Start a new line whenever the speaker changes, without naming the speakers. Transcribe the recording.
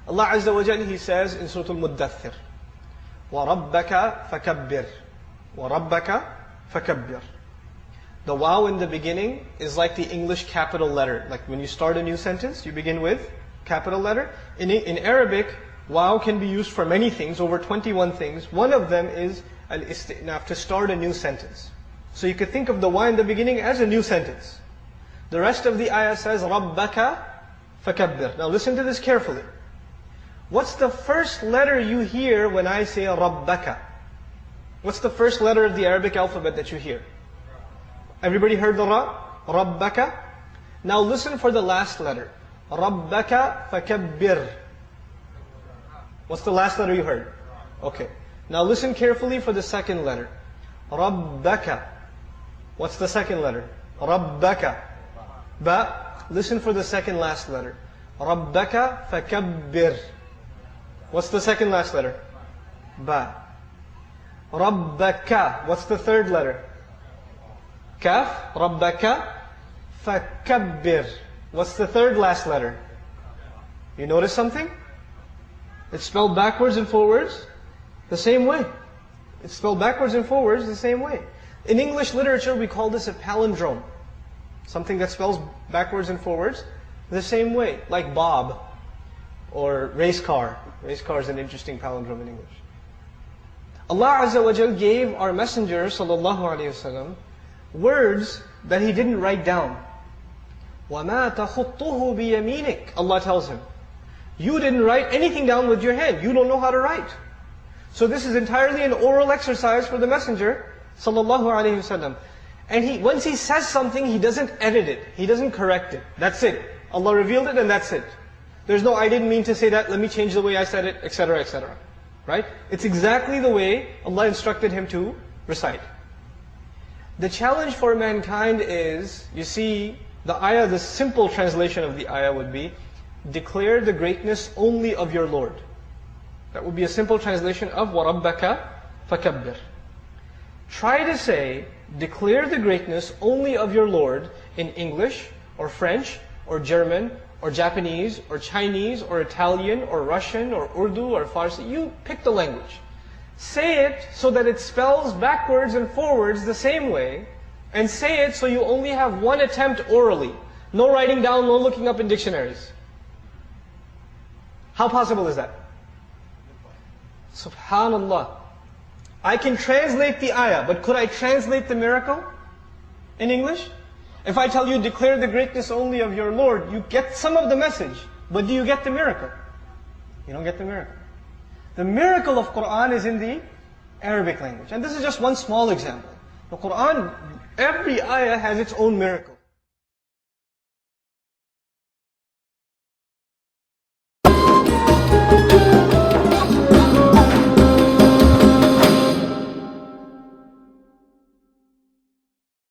Allah Azza wa Jalla, He says in Surah al-Mudatsir, وَرَبَّكَ فَكَبِّرْ وَرَبَّكَ فَكَبِّرْ. The waw in the beginning is like the English capital letter. Like when you start a new sentence, you begin with capital letter. In Arabic, waw can be used for many things, over 21 things. One of them is al-istinaf, to start a new sentence. So you could think of the waw in the beginning as a new sentence. The rest of the ayah says, رَبَّكَ فَكَبِّرْ. Now listen to this carefully. What's the first letter you hear when I say رَبَّكَ? What's the first letter of the Arabic alphabet that you hear? Everybody heard the ra? رَبَّكَ. Now listen for the last letter. رَبَّكَ فَكَبِّرْ. What's the last letter you heard? Okay. Now listen carefully for the second letter. رَبَّكَ. What's the second letter? رَبَّكَ. Ba. Listen for the second last letter. رَبَّكَ فَكَبِّرْ. What's the second last letter? Ba. رَبَّكَ. What's the third letter? Kaf. رَبَّكَ فَكَبِّرْ. What's the third last letter? You notice something? It's spelled backwards and forwards the same way. It's spelled backwards and forwards the same way. In English literature, we call this a palindrome. Something that spells backwards and forwards the same way. Like Bob or race car. Race car is an interesting palindrome in English. Allah Azza wa Jal gave our Messenger sallallahu alaihi wasallam words that He didn't write down. وَمَا تَخُطُّهُ بِيَمِينِكَ. Allah tells him, you didn't write anything down with your hand. You don't know how to write. So this is entirely an oral exercise for the Messenger sallallahu alaihi wasallam. And once he says something, he doesn't edit it. He doesn't correct it. That's it. Allah revealed it and that's it. There's no, I didn't mean to say that, let me change the way I said it, etc., etc. Right? It's exactly the way Allah instructed him to recite. The challenge for mankind is, you see, the ayah, the simple translation of the ayah would be, declare the greatness only of your Lord. That would be a simple translation of وَرَبَّكَ فَكَبِّرْ. Try to say, declare the greatness only of your Lord in English, or French, or German, or Japanese, or Chinese, or Italian, or Russian, or Urdu, or Farsi. You pick the language. Say it so that it spells backwards and forwards the same way, and say it so you only have one attempt orally. No writing down, no looking up in dictionaries. How possible is that? Subhanallah. I can translate the ayah, but could I translate the miracle in English? If I tell you, declare the greatness only of your Lord, you get some of the message, but do you get the miracle? You don't get the miracle. The miracle of Qur'an is in the Arabic language. And this is just one small example. The Qur'an, every ayah has its own miracle.